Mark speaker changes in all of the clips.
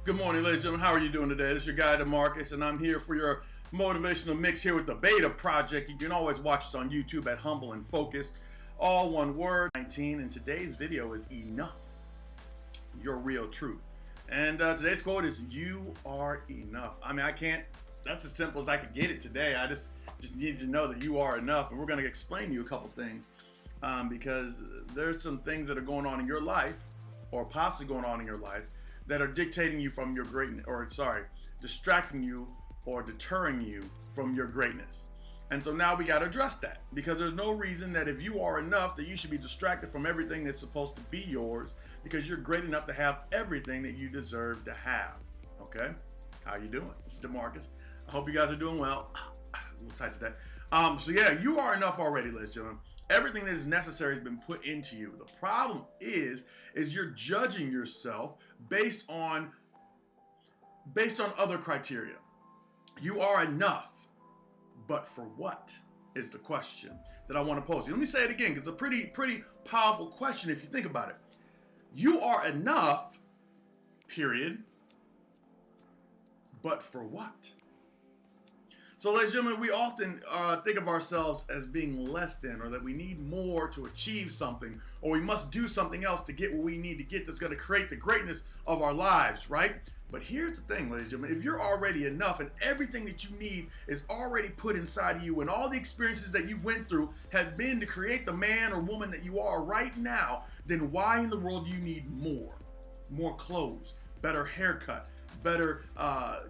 Speaker 1: Good morning, ladies and gentlemen. How are you doing today? This is your guy, DeMarcus, and I'm here for your motivational mix here with the Beta Project. You can always watch us on YouTube at Humble and Focused. All one word, 19, and today's video is enough. Your real truth. And today's quote is, you are enough. I mean, that's as simple as I could get it today. I just need to know that you are enough. And we're going to explain to you a couple things because there's some things that are going on in your life, or possibly going on in your life, that are dictating you from your greatness, distracting you or deterring you from your greatness. And so now we got to address that, because there's no reason that if you are enough that you should be distracted from everything that's supposed to be yours, because you're great enough to have everything that you deserve to have. Okay? How you doing? It's DeMarcus. I hope you guys are doing well. A little tight today. So yeah, you are enough already, ladies and gentlemen. Everything that is necessary has been put into you. The problem is you're judging yourself based on other criteria. You are enough, but for what is the question that I want to pose to you. Let me say it again, because it's a pretty powerful question if you think about it. You are enough, period, but for what? So, ladies and gentlemen, we often think of ourselves as being less than, or that we need more to achieve something, or we must do something else to get what we need to get that's going to create the greatness of our lives, right? But here's the thing, ladies and gentlemen, if you're already enough and everything that you need is already put inside of you, and all the experiences that you went through have been to create the man or woman that you are right now, then why in the world do you need more? More clothes, better haircut, better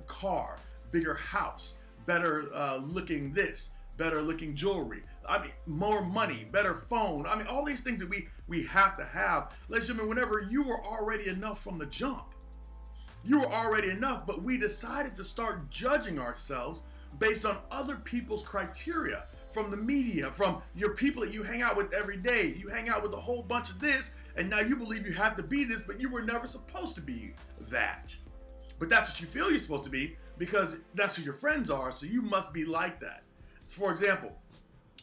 Speaker 1: car, bigger house, better looking this, better looking jewelry, I mean, more money, better phone. I mean, all these things that we have to have. Ladies and gentlemen, whenever you were already enough from the jump, you were already enough, but we decided to start judging ourselves based on other people's criteria, from the media, from your people that you hang out with every day. You hang out with a whole bunch of this, and now you believe you have to be this, but you were never supposed to be that. But that's what you feel you're supposed to be, because that's who your friends are, so you must be like that. For example,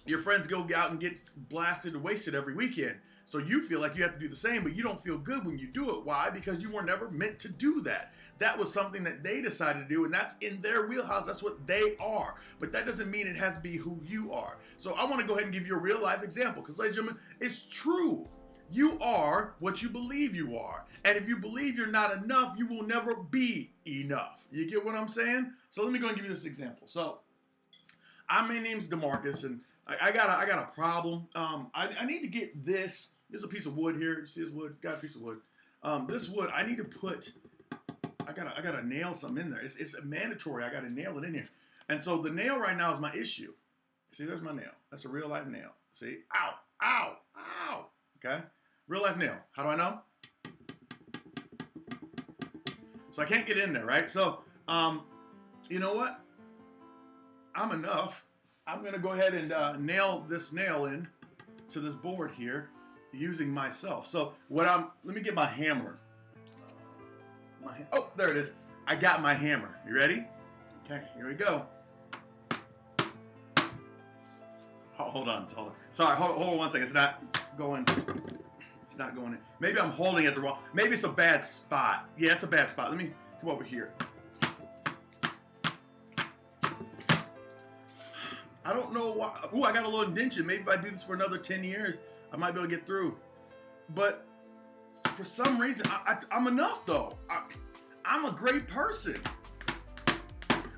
Speaker 1: your friends go out and get blasted and wasted every weekend, so you feel like you have to do the same, but you don't feel good when you do it. Why? Because you were never meant to do that. That was something that they decided to do, and that's in their wheelhouse. That's what they are. But that doesn't mean it has to be who you are. So I want to go ahead and give you a real life example, because, ladies and gentlemen, it's true. You are what you believe you are. And if you believe you're not enough, you will never be enough. You get what I'm saying? So let me go and give you this example. So my name's DeMarcus, and I got a problem. I need to get this. There's a piece of wood here. You see this wood? Got a piece of wood. This wood, I need to put, I gotta nail something in there. It's mandatory. I gotta nail it in here. And so the nail right now is my issue. See, there's my nail. That's a real life nail. See? Ow, ow, ow. Okay? Real life nail. How do I know? So I can't get in there, right? So, you know what? I'm enough. I'm going to go ahead and nail this nail in to this board here using myself. So let me get my hammer. Oh, there it is. I got my hammer. You ready? Okay, here we go. Hold on. Sorry, hold on 1 second. It's not going in. Maybe I'm holding it the wrong. Maybe it's a bad spot. Yeah, it's a bad spot. Let me come over here. I don't know why. Ooh, I got a little indentation. Maybe if I do this for another 10 years, I might be able to get through. But for some reason, I'm enough though. I'm a great person.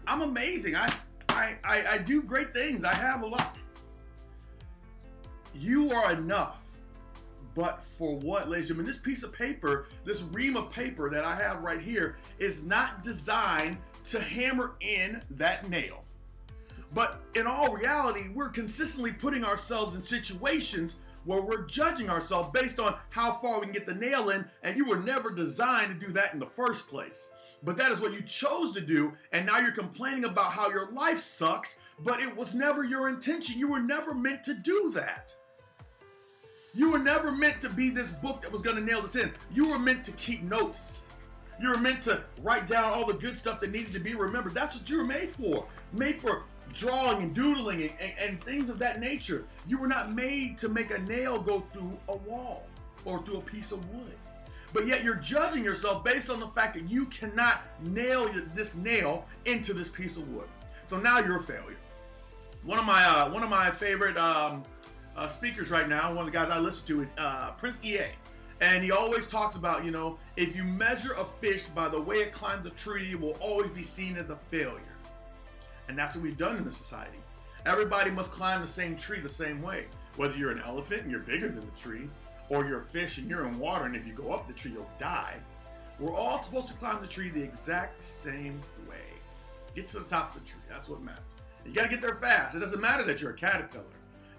Speaker 1: I'm amazing. I do great things. I have a lot. You are enough. But for what, ladies and gentlemen? This piece of paper, this ream of paper that I have right here, is not designed to hammer in that nail. But in all reality, we're consistently putting ourselves in situations where we're judging ourselves based on how far we can get the nail in, and you were never designed to do that in the first place. But that is what you chose to do, and now you're complaining about how your life sucks, but it was never your intention. You were never meant to do that. You were never meant to be this book that was going to nail this in. You were meant to keep notes. You were meant to write down all the good stuff that needed to be remembered. That's what you were made for. Made for drawing and doodling and things of that nature. You were not made to make a nail go through a wall or through a piece of wood. but yet you're judging yourself based on the fact that you cannot nail this nail into this piece of wood. So now you're a failure. One of my favorite speakers right now, one of the guys I listen to is Prince EA. And he always talks about, if you measure a fish by the way it climbs a tree, it will always be seen as a failure. And that's what we've done in this society. Everybody must climb the same tree the same way. Whether you're an elephant and you're bigger than the tree, or you're a fish and you're in water and if you go up the tree, you'll die. We're all supposed to climb the tree the exact same way. Get to the top of the tree. That's what matters. You got to get there fast. It doesn't matter that you're a caterpillar.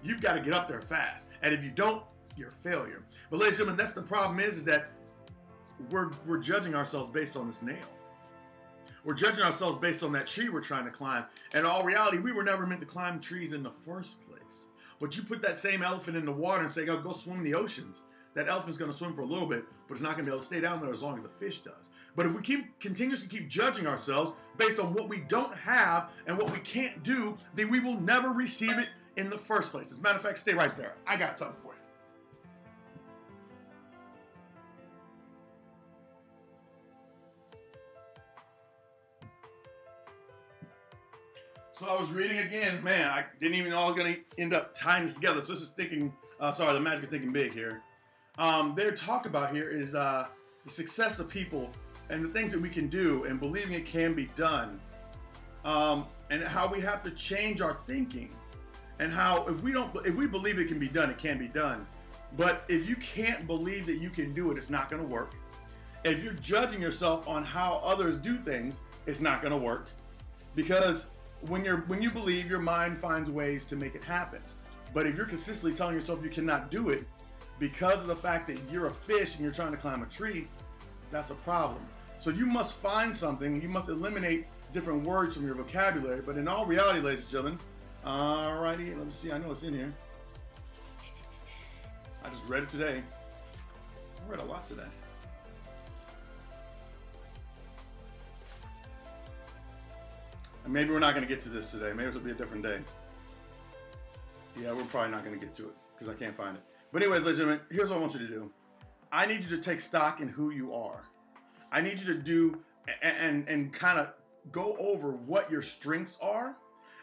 Speaker 1: You've got to get up there fast. And if you don't, you're a failure. But ladies and gentlemen, that's the problem is that we're judging ourselves based on this nail. We're judging ourselves based on that tree we're trying to climb. And in all reality, we were never meant to climb trees in the first place. But you put that same elephant in the water and say, go swim the oceans. That elephant's going to swim for a little bit, but it's not going to be able to stay down there as long as a fish does. But if we continuously keep judging ourselves based on what we don't have and what we can't do, then we will never receive it in the first place. As a matter of fact, stay right there. I got something for you. So I was reading again, man, I didn't even know I was going to end up tying this together. So this is thinking, the magic of thinking big here. Their talk about here is the success of people and the things that we can do and believing it can be done. And how we have to change our thinking and how if we believe it can be done, it can be done. But if you can't believe that you can do it, it's not going to work. If you're judging yourself on how others do things, it's not going to work. Because when you believe, your mind finds ways to make it happen. But if you're consistently telling yourself you cannot do it because of the fact that you're a fish and you're trying to climb a tree, that's a problem. So you must find something, you must eliminate different words from your vocabulary. But in all reality, ladies and gentlemen, alrighty, let me see, I know it's in here. I just read it today. I read a lot today. And maybe we're not going to get to this today. Maybe it'll be a different day. Yeah, we're probably not going to get to it because I can't find it. But anyways, ladies and gentlemen, here's what I want you to do. I need you to take stock in who you are. I need you to do and kind of go over what your strengths are.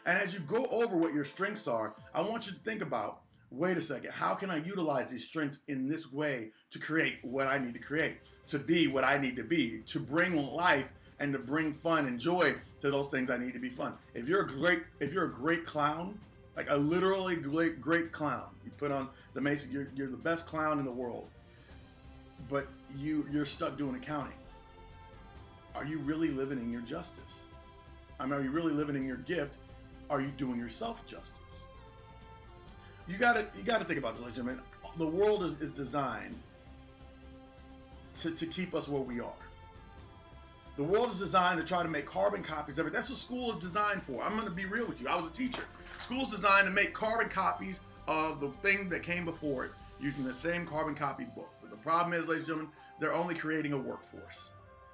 Speaker 1: And as you go over what your strengths are, I want you to think about, wait a second, how can I utilize these strengths in this way to create what I need to create, to be what I need to be, to bring life and to bring fun and joy to those things I need to be fun. If you're a great clown, like a literally great clown, you put on the mace, you're the best clown in the world, but you're stuck doing accounting. Are you really living in your justice? Are you really living in your gift? Are you doing yourself justice? You gotta think about this, ladies and gentlemen. The world is designed to keep us where we are. The world is designed to try to make carbon copies of everything. That's what school is designed for. I'm going to be real with you. I was a teacher. School is designed to make carbon copies of the thing that came before it using the same carbon copy book. But the problem is, ladies and gentlemen, they're only creating a workforce.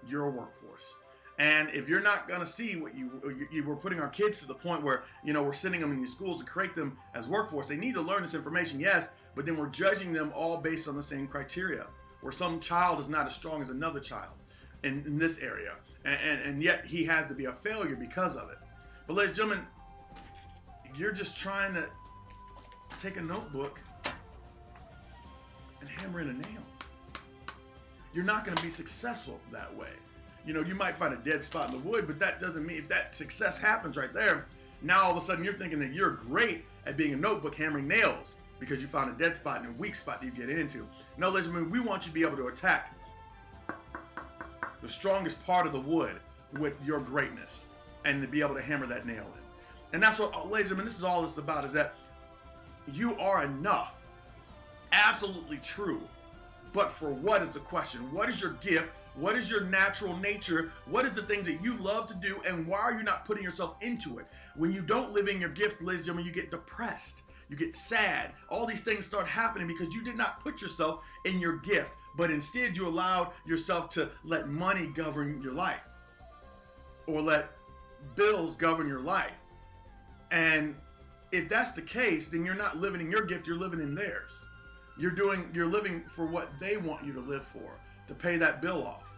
Speaker 1: You're a workforce. And if you're not going to see what you were putting our kids to the point where, we're sending them in these schools to create them as workforce. They need to learn this information, yes, but then we're judging them all based on the same criteria, where some child is not as strong as another child in this area. And yet he has to be a failure because of it. But ladies and gentlemen, you're just trying to take a notebook and hammer in a nail. You're not going to be successful that way. You might find a dead spot in the wood, but that doesn't mean if that success happens right there, now all of a sudden you're thinking that you're great at being a notebook hammering nails because you found a dead spot and a weak spot that you get into. No, ladies and gentlemen, we want you to be able to attack the strongest part of the wood with your greatness and to be able to hammer that nail in. And that's what, ladies and gentlemen, this is all this is about, is that you are enough. Absolutely true. But for what is the question? What is your gift? What is your natural nature? What is the things that you love to do? And why are you not putting yourself into it? When you don't live in your gift, ladies and gentlemen, you get depressed. You get sad. All these things start happening because you did not put yourself in your gift, but instead you allowed yourself to let money govern your life or let bills govern your life. And if that's the case, then you're not living in your gift, you're living in theirs. You're living for what they want you to live for, to pay that bill off.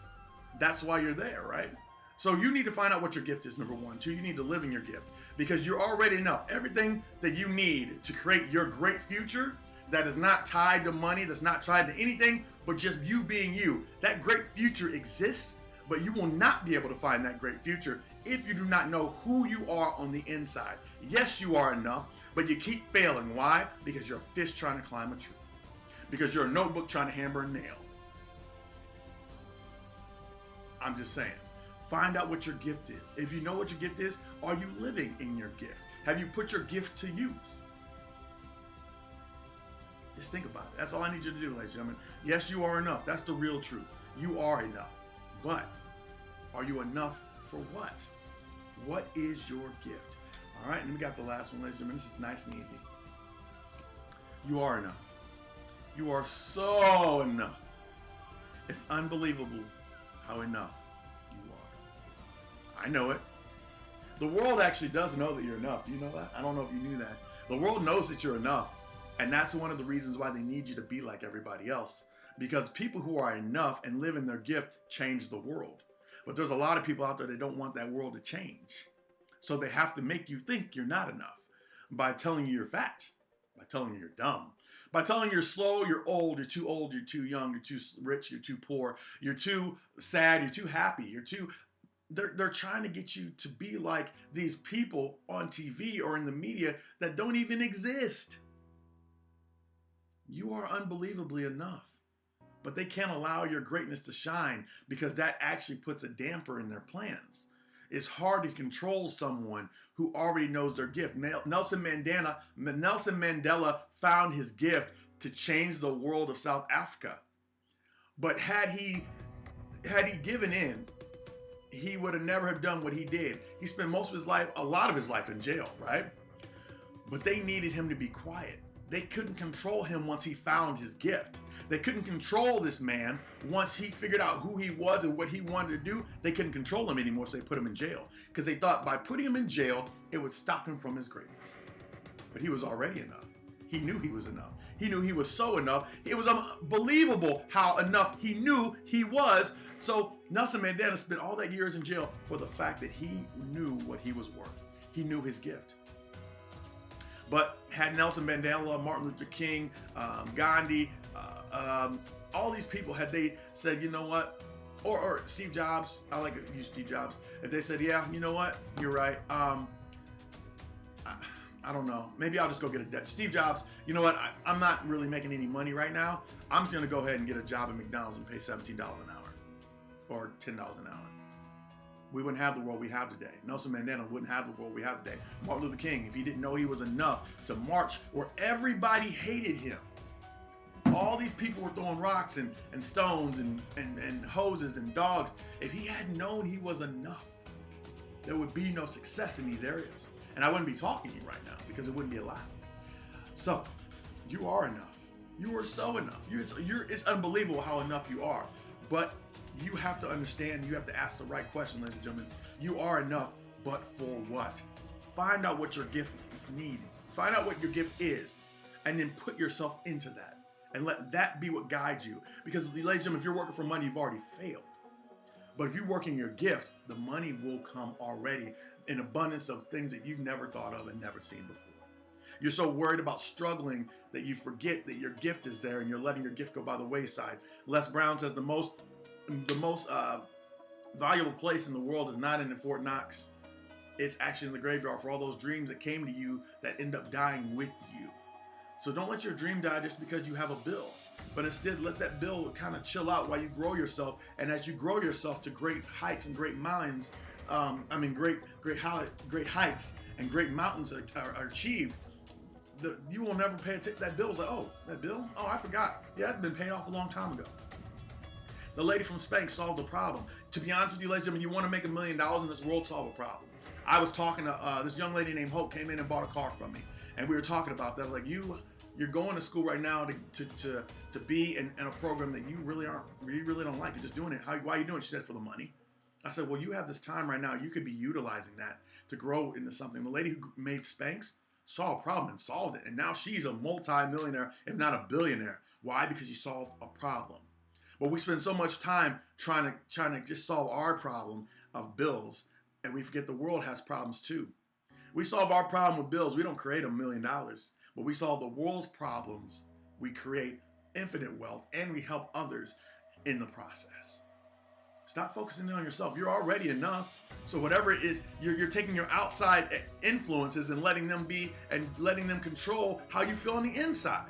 Speaker 1: That's why you're there, right? So you need to find out what your gift is, number one. Two, you need to live in your gift because you're already enough. Everything that you need to create your great future that is not tied to money, that's not tied to anything, but just you being you. That great future exists, but you will not be able to find that great future if you do not know who you are on the inside. Yes, you are enough, but you keep failing. Why? Because you're a fish trying to climb a tree. Because you're a notebook trying to hammer a nail. I'm just saying. Find out what your gift is. If you know what your gift is, are you living in your gift? Have you put your gift to use? Just think about it. That's all I need you to do, ladies and gentlemen. Yes, you are enough. That's the real truth. You are enough. But are you enough for what? What is your gift? All right, and we got the last one, ladies and gentlemen. This is nice and easy. You are enough. You are so enough. It's unbelievable how enough you are. I know it. The world actually does know that you're enough. Do you know that? I don't know if you knew that. The world knows that you're enough. And that's one of the reasons why they need you to be like everybody else. Because people who are enough and live in their gift change the world. But there's a lot of people out there that don't want that world to change. So they have to make you think you're not enough by telling you you're fat, by telling you you're dumb, by telling you you're slow, you're old, you're too young, you're too rich, you're too poor, you're too sad, you're too happy, they're trying to get you to be like these people on TV or in the media that don't even exist. You are unbelievably enough, but they can't allow your greatness to shine because that actually puts a damper in their plans. It's hard to control someone who already knows their gift. Nelson Mandela found his gift to change the world of South Africa. But had he given in, he would have never have done what he did. He spent most of his life, a lot of his life in jail, right? But they needed him to be quiet. They couldn't control him once he found his gift. They couldn't control this man once he figured out who he was and what he wanted to do. They couldn't control him anymore, so they put him in jail. Because they thought by putting him in jail, it would stop him from his greatness. But he was already enough. He knew he was enough. He knew he was so enough. It was unbelievable how enough he knew he was. So Nelson Mandela spent all that years in jail for the fact that he knew what he was worth. He knew his gift. But had Nelson Mandela, Martin Luther King, Gandhi, all these people, had they said, you know what, or Steve Jobs, I like to use Steve Jobs, if they said, yeah, you know what, you're right, I don't know, maybe I'll just go get a debt. Steve Jobs, you know what, I'm not really making any money right now, I'm just gonna go ahead and get a job at McDonald's and pay $17 an hour, or $10 an hour. We wouldn't have the world we have today. Nelson Mandela wouldn't have the world we have today. Martin Luther King, if he didn't know he was enough to march where everybody hated him, all these people were throwing rocks and stones and hoses and dogs. If he hadn't known he was enough, there would be no success in these areas. And I wouldn't be talking to you right now because it wouldn't be allowed. So, you are enough. You are so enough. It's unbelievable how enough you are. But you have to understand, you have to ask the right question, ladies and gentlemen. You are enough, but for what? Find out what your gift is needed. Find out what your gift is, and then put yourself into that. And let that be what guides you. Because, ladies and gentlemen, if you're working for money, you've already failed. But if you work in your gift, the money will come already in abundance of things that you've never thought of and never seen before. You're so worried about struggling that you forget that your gift is there and you're letting your gift go by the wayside. Les Brown says the most valuable place in the world is not in Fort Knox. It's actually in the graveyard for all those dreams that came to you that end up dying with you. So don't let your dream die just because you have a bill, but instead let that bill kind of chill out while you grow yourself. And as you grow yourself to great heights and great mountains, great heights and great mountains are achieved, you will never pay attention. That bill's like, oh, that bill? Oh, I forgot. Yeah, it's been paid off a long time ago. The lady from Spanx solved the problem. To be honest with you, ladies and gentlemen, you want to make $1 million in this world, solve a problem. I was talking to this young lady named Hope, came in and bought a car from me. And we were talking about that. I was like, you're going to school right now to be in a program that you really don't like. You're just doing it. Why are you doing it? She said, for the money. I said, well, you have this time right now. You could be utilizing that to grow into something. The lady who made Spanx saw a problem and solved it. And now she's a multi-millionaire, if not a billionaire. Why? Because you solved a problem. But we spend so much time trying to just solve our problem of bills, and we forget the world has problems too. We solve our problem with bills. We don't create $1 million, but we solve the world's problems. We create infinite wealth, and we help others in the process. Stop focusing on yourself. You're already enough. So whatever it is, you're taking your outside influences and letting them be and letting them control how you feel on the inside.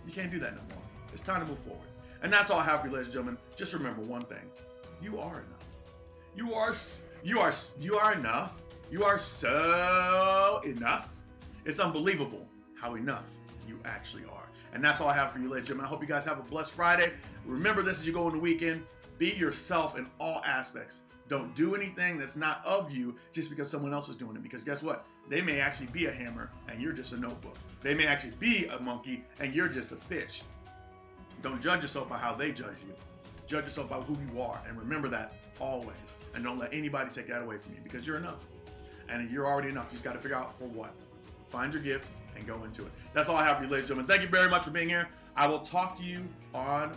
Speaker 1: You can't do that no more. It's time to move forward. And that's all I have for you, ladies and gentlemen. Just remember one thing. You are enough. You are enough. You are so enough. It's unbelievable how enough you actually are. And that's all I have for you, ladies and gentlemen. I hope you guys have a blessed Friday. Remember this as you go in the weekend. Be yourself in all aspects. Don't do anything that's not of you just because someone else is doing it. Because guess what? They may actually be a hammer and you're just a notebook. They may actually be a monkey and you're just a fish. Don't judge yourself by how they judge you. Judge yourself by who you are. And remember that always. And don't let anybody take that away from you because you're enough. And you're already enough. You just got to figure out for what. Find your gift and go into it. That's all I have for you, ladies and gentlemen. Thank you very much for being here. I will talk to you on